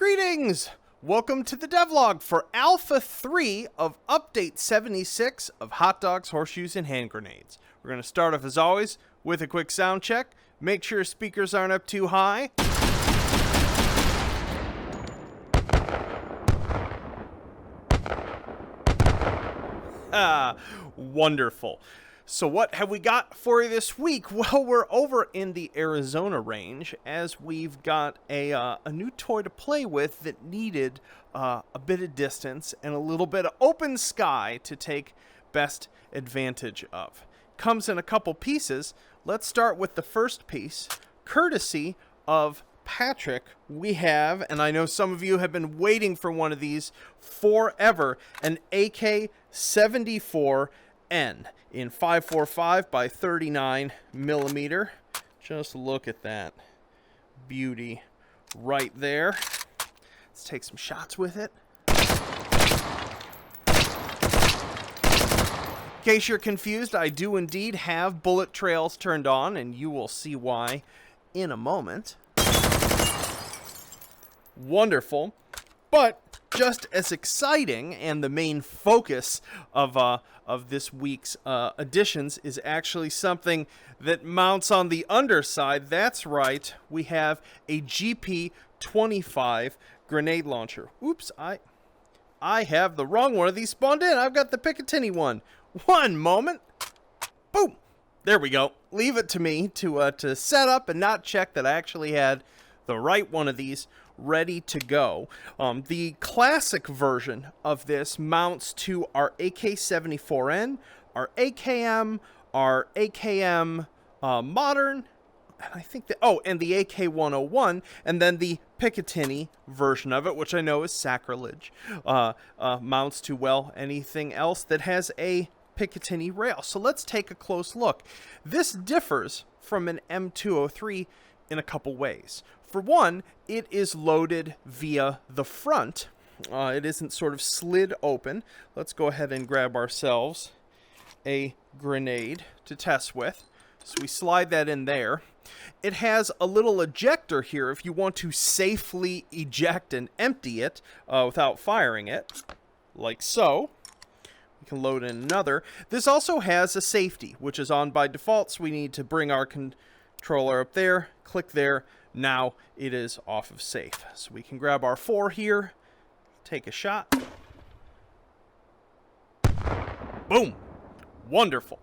Greetings! Welcome to the devlog for Alpha 3 of Update 76 of Hot Dogs, Horseshoes, and Hand Grenades. We're going to start off, as always, with a quick sound check. Make sure speakers aren't up too high. Wonderful. So what have we got for you this week? Well, we're over in the Arizona range as we've got a new toy to play with that needed a bit of distance and a little bit of open sky to take best advantage of. Comes in a couple pieces. Let's start with the first piece, courtesy of Patrick. We have, and I know some of you have been waiting for one of these forever, an AK74N in 545 by 39 millimeter. Just look at that beauty right there. Let's take some shots with it. In case you're confused, I do indeed have bullet trails turned on, and you will see why in a moment. Wonderful. But just as exciting, and the main focus of this week's additions is actually something that mounts on the underside. That's right, we have a GP-25 grenade launcher. Oops, I have the wrong one of these spawned in. I've got the Picatinny one. One moment. Boom. There we go. Leave it to me to set up and not check that I actually had the right one of these ready to go. The classic version of this mounts to our AK74N, our AKM, our AKM Modern, and I think and the AK101, and then the Picatinny version of it, which I know is sacrilege, mounts to, well, anything else that has a Picatinny rail. So let's take a close look. This differs from an M203 in a couple ways. For one, it is loaded via the front. It isn't sort of slid open. Let's go ahead and grab ourselves a grenade to test with. So we slide that in there. It has a little ejector here if you want to safely eject and empty it without firing it, like so. We can load in another. This also has a safety, which is on by default, so we need to bring our controller up there, click there. Now it is off of safe. So we can grab our 4 here, take a shot. Boom. Wonderful.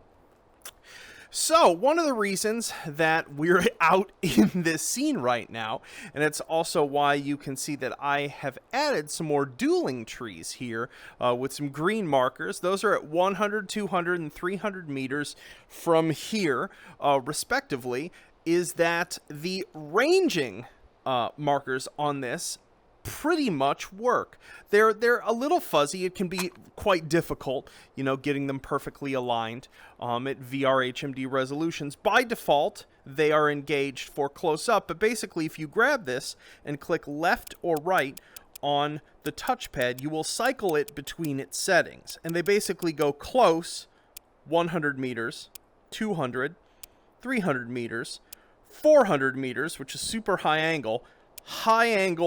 So one of the reasons that we're out in this scene right now, and it's also why you can see that I have added some more dueling trees here with some green markers. Those are at 100, 200, and 300 meters from here, respectively, is that the ranging markers on this pretty much work. They're a little fuzzy. It can be quite difficult, getting them perfectly aligned at VR HMD resolutions. By default, they are engaged for close up, but basically if you grab this and click left or right on the touchpad, you will cycle it between its settings, and they basically go close 100 meters, 200, 300 meters, 400 meters, which is super high angle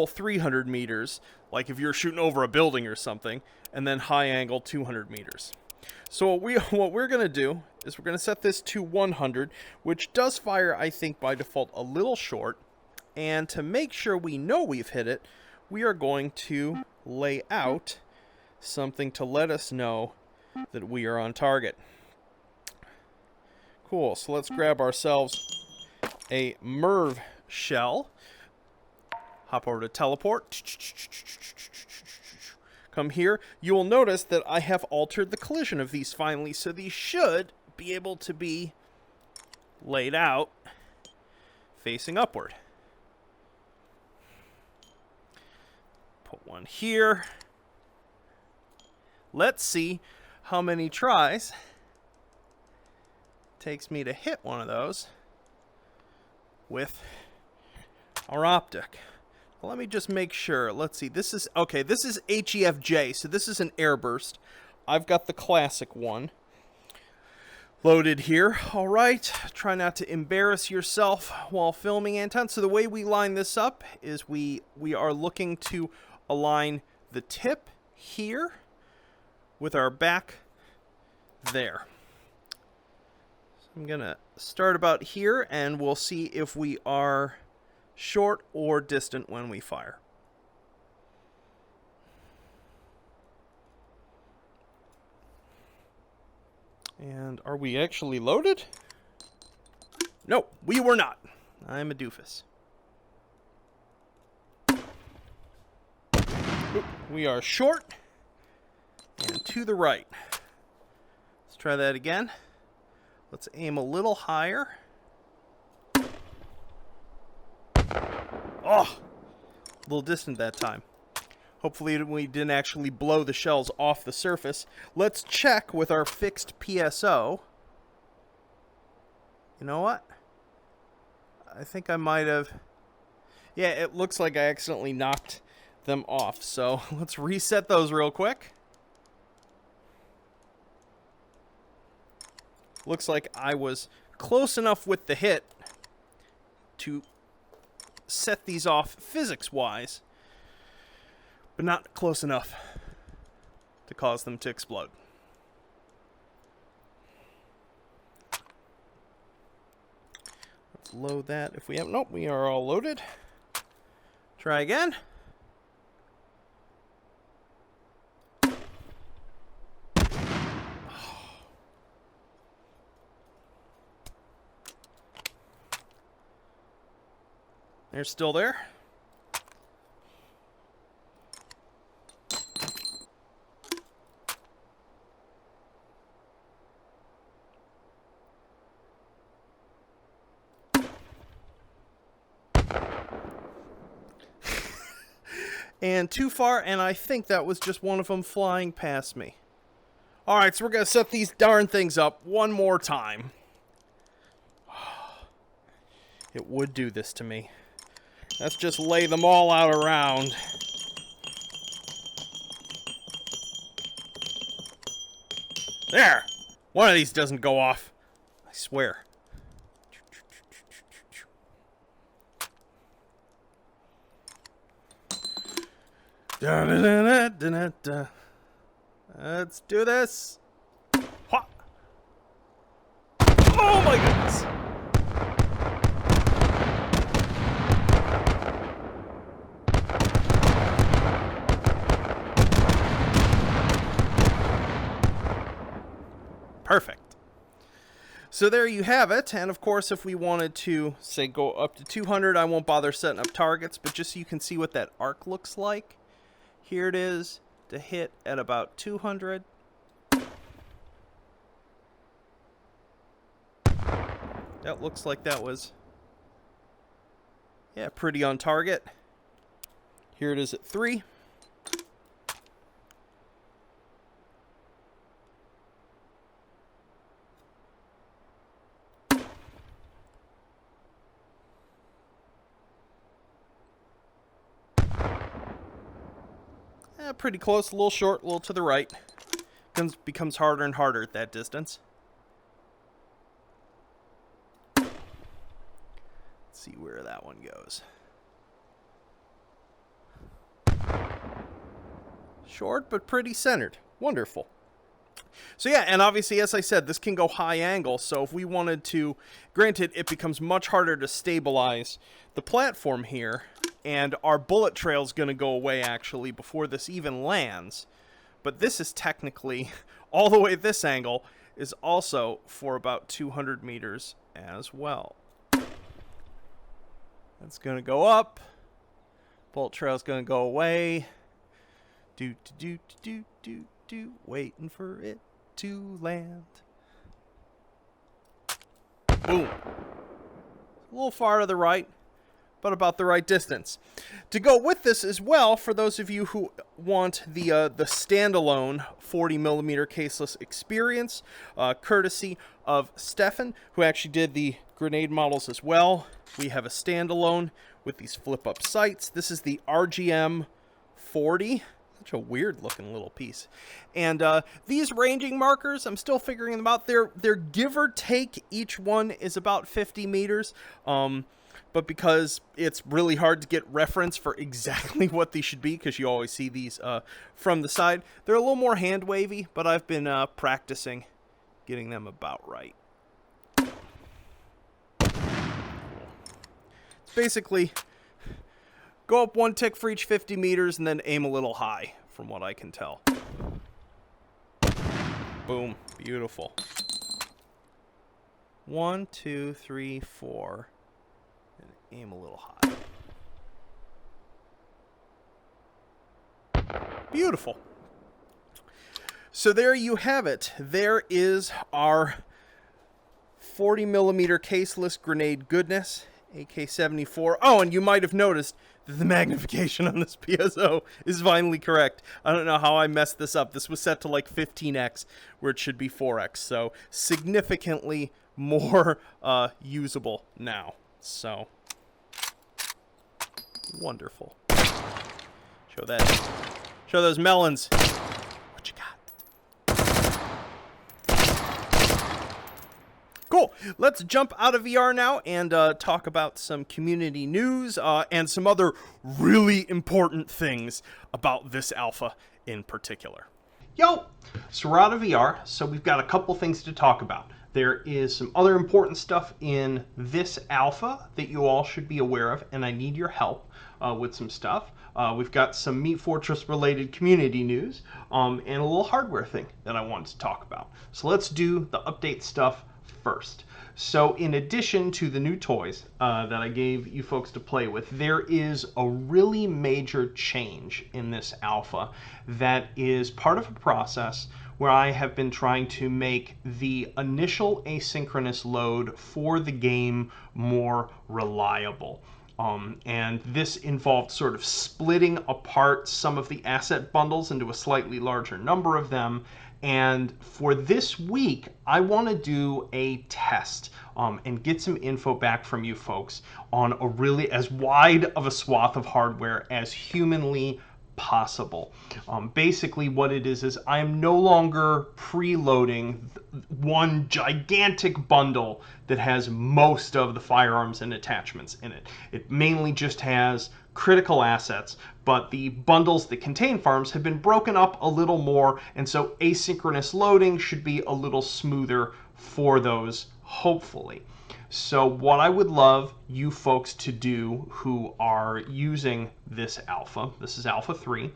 300 meters, like if you're shooting over a building or something, and then high angle 200 meters. So what we're going to do is we're going to set this to 100, which does fire, I think, by default a little short. And to make sure we know we've hit it, we are going to lay out something to let us know that we are on target. Cool, so let's grab ourselves a Merv Shell. Hop over to teleport. Come here. You will notice that I have altered the collision of these finally, so these should be able to be laid out facing upward. Put one here. Let's see how many tries it takes me to hit one of those with our optic. Let me just make sure. Let's see. This is HEFJ, so this is an airburst. I've got the classic one. loaded here. All right, try not to embarrass yourself while filming, Anton. So the way we line this up is we are looking to align the tip here with our back there. So I'm gonna start about here, and we'll see if we are short or distant when we fire. And are we actually loaded? No, we were not. I'm a doofus. Oop, we are short and to the right. Let's try that again. Let's aim a little higher. Oh, a little distant that time. Hopefully we didn't actually blow the shells off the surface. Let's check with our fixed PSO. You know what? I think I might have... Yeah, it looks like I accidentally knocked them off. So let's reset those real quick. Looks like I was close enough with the hit to set these off physics-wise, but not close enough to cause them to explode. Let's load that if we have... Nope, we are all loaded. Try again. They're still there. And too far, and I think that was just one of them flying past me. Alright, so we're going to set these darn things up one more time. It would do this to me. Let's just lay them all out around. There! One of these doesn't go off. I swear. Da-da-da-da-da-da. Let's do this. Ha! Oh my goodness! Perfect. So there you have it. And of course, if we wanted to, say, go up to 200, I won't bother setting up targets, but just so you can see what that arc looks like. Here it is to hit at about 200. That looks like that was, yeah, pretty on target. Here it is at 3. Pretty close, a little short, a little to the right. Becomes harder and harder at that distance. Let's see where that one goes. Short, but pretty centered. Wonderful. So yeah, and obviously, as I said, this can go high angle, so if we wanted to, granted, it becomes much harder to stabilize the platform here, and our bullet trail is going to go away, actually, before this even lands. But this is technically, all the way at this angle, is also for about 200 meters as well. That's going to go up. Bullet trail is going to go away. Waiting for it to land. Boom. A little far to the right, but about the right distance. To go with this as well, for those of you who want the standalone 40mm caseless experience, courtesy of Stefan, who actually did the grenade models as well, we have a standalone with these flip-up sights. This is the RGM-40. Such a weird looking little piece. And these ranging markers, I'm still figuring them out. They're give or take, each one is about 50 meters. But because it's really hard to get reference for exactly what these should be, because you always see these from the side, they're a little more hand wavy, but I've been practicing getting them about right. Basically, go up one tick for each 50 meters and then aim a little high, from what I can tell. Boom. Beautiful. 1, 2, 3, 4. And aim a little high. Beautiful. So there you have it. There is our 40 millimeter caseless grenade goodness. AK74. Oh, and you might have noticed that the magnification on this PSO is finally correct. I don't know how I messed this up. This was set to like 15x, where it should be 4x. So significantly more usable now. So wonderful. Show those melons. What you got? Cool. Let's jump out of VR now and talk about some community news and some other really important things about this alpha in particular. Yo! So we're out of VR, so we've got a couple things to talk about. There is some other important stuff in this alpha that you all should be aware of, and I need your help with some stuff. We've got some Meat Fortress related community news and a little hardware thing that I wanted to talk about. So let's do the update stuff first. So in addition to the new toys that I gave you folks to play with, there is a really major change in this alpha that is part of a process where I have been trying to make the initial asynchronous load for the game more reliable. And this involved sort of splitting apart some of the asset bundles into a slightly larger number of them. And for this week, I want to do a test and get some info back from you folks on a really as wide of a swath of hardware as humanly possible. Basically what it is I'm no longer preloading one gigantic bundle that has most of the firearms and attachments in it. It mainly just has critical assets, but the bundles that contain firearms have been broken up a little more, and so asynchronous loading should be a little smoother for those, hopefully. So what I would love you folks to do who are using this alpha, this is alpha 3,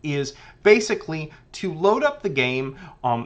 is basically to load up the game,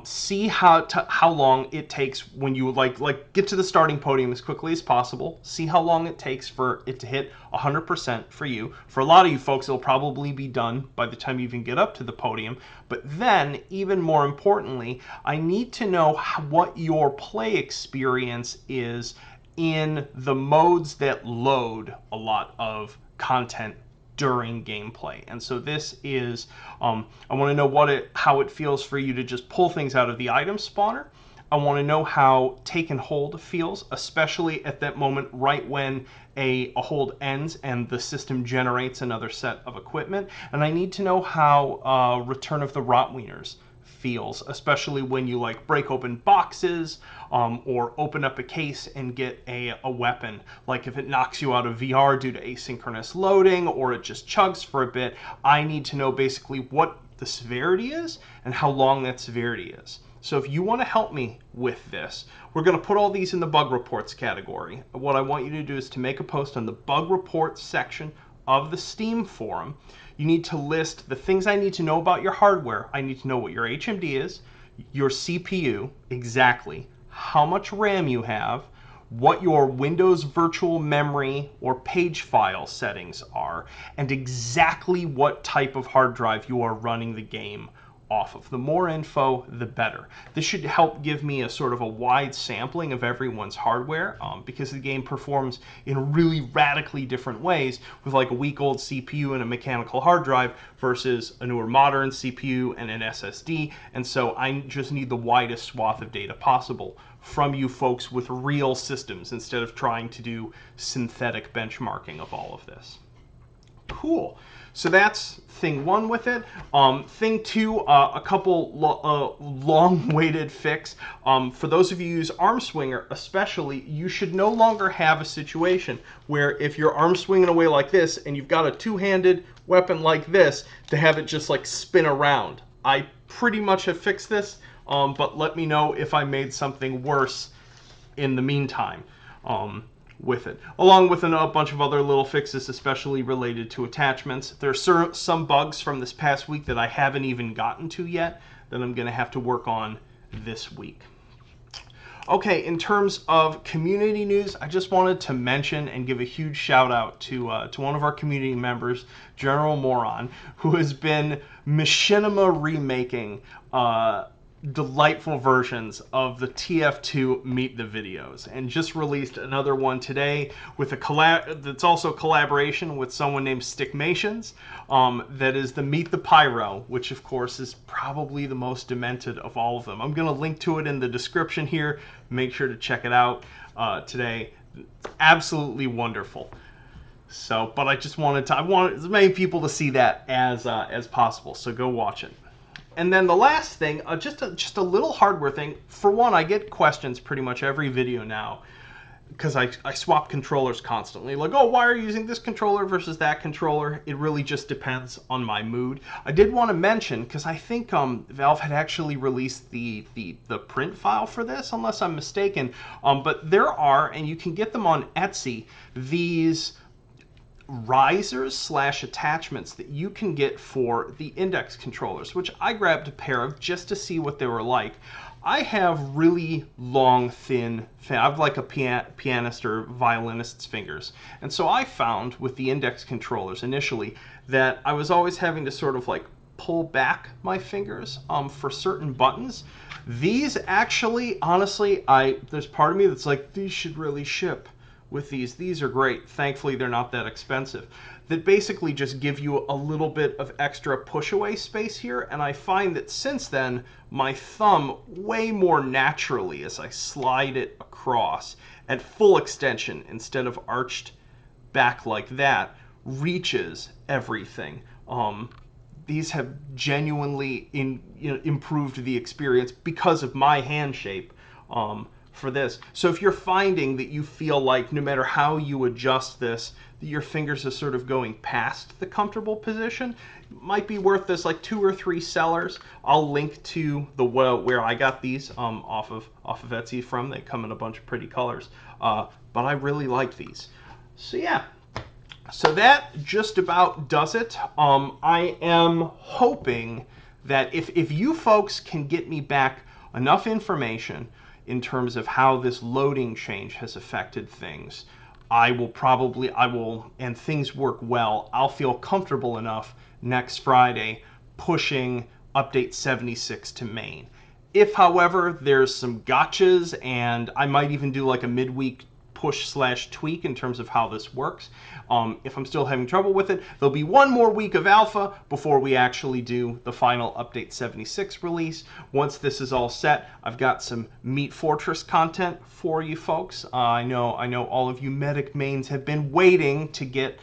see how long it takes when you like get to the starting podium as quickly as possible, see how long it takes for it to hit 100% for you. For a lot of you folks, it'll probably be done by the time you even get up to the podium. But then, even more importantly, I need to know what your play experience is in the modes that load a lot of content during gameplay. And so this is, I want to know how it feels for you to just pull things out of the item spawner. I want to know how take and hold feels, especially at that moment right when a hold ends and the system generates another set of equipment. And I need to know how Return of the Rotwieners feels, especially when you like break open boxes or open up a case and get a weapon. Like if it knocks you out of VR due to asynchronous loading or it just chugs for a bit, I need to know basically what the severity is and how long that severity is. So if you want to help me with this, we're going to put all these in the bug reports category. What I want you to do is to make a post on the bug reports section of the Steam forum. You need to list the things I need to know about your hardware. I need to know what your HMD is, your CPU exactly, how much RAM you have, what your Windows virtual memory or page file settings are, and exactly what type of hard drive you are running the game off of. The more info, the better. This should help give me a sort of a wide sampling of everyone's hardware because the game performs in really radically different ways with like a week-old CPU and a mechanical hard drive versus a newer modern CPU and an SSD. And so I just need the widest swath of data possible from you folks with real systems instead of trying to do synthetic benchmarking of all of this. Cool. So that's thing one with it. Thing two, a couple long-waited fix. For those of you who use arm swinger especially, you should no longer have a situation where if you're arm swinging away like this and you've got a two-handed weapon like this, to have it just like spin around. I pretty much have fixed this, but let me know if I made something worse in the meantime. With it, along with a bunch of other little fixes, especially related to attachments. There's some bugs from this past week that I haven't even gotten to yet that I'm going to have to work on this week. Okay, in terms of community news, I just wanted to mention and give a huge shout out to one of our community members, General Moron, who has been machinima remaking delightful versions of the TF2 Meet the Videos, and just released another one today with a collab that's also collaboration with someone named Stickmations. That is the Meet the Pyro, which of course is probably the most demented of all of them. I'm going to link to it in the description here. Make sure to check it out today. It's absolutely wonderful. So, but I just wanted as many people to see that as possible. So go watch it. And then the last thing, just a little hardware thing. For one, I get questions pretty much every video now because I swap controllers constantly. Like, oh, why are you using this controller versus that controller? It really just depends on my mood. I did want to mention, because I think Valve had actually released the print file for this, unless I'm mistaken. But there are, and you can get them on Etsy, these risers / attachments that you can get for the index controllers, which I grabbed a pair of just to see what they were like. I have really long, thin, I have like a pianist or violinist's fingers. And so I found with the index controllers initially that I was always having to sort of like pull back my fingers for certain buttons. These actually, honestly, there's part of me that's like, these should really ship. With these are great. Thankfully, they're not that expensive. That basically just give you a little bit of extra push away space here. And I find that since then, my thumb way more naturally, as I slide it across at full extension instead of arched back like that, reaches everything. These have genuinely improved the experience because of my hand shape. For this. So if you're finding that you feel like no matter how you adjust this, that your fingers are sort of going past the comfortable position, it might be worth this, like 2 or 3 sellers. I'll link to the where I got these off of Etsy from. They come in a bunch of pretty colors, but I really like these. So yeah. So that just about does it. I am hoping that if you folks can get me back enough information in terms of how this loading change has affected things, and things work well, I'll feel comfortable enough next Friday pushing update 76 to main. If, however, there's some gotchas, and I might even do like a midweek push / tweak in terms of how this works. If I'm still having trouble with it, there'll be one more week of alpha before we actually do the final update 76 release. Once this is all set, I've got some Meat Fortress content for you folks. I know all of you medic mains have been waiting to get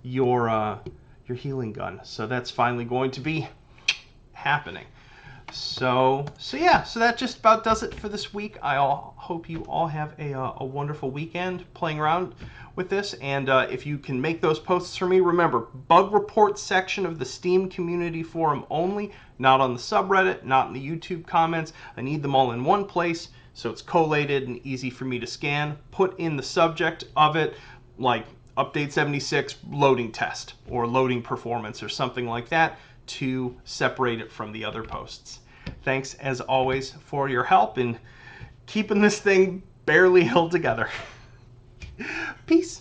your healing gun, so that's finally going to be happening. So yeah, so that just about does it for this week. I hope you all have a wonderful weekend playing around with this, and if you can make those posts for me, remember, bug report section of the Steam community forum only, not on the subreddit, not in the YouTube comments. I need them all in one place so it's collated and easy for me to scan. Put in the subject of it like update 76 loading test or loading performance or something like that to separate it from the other posts. Thanks as always for your help in keeping this thing barely held together. Peace.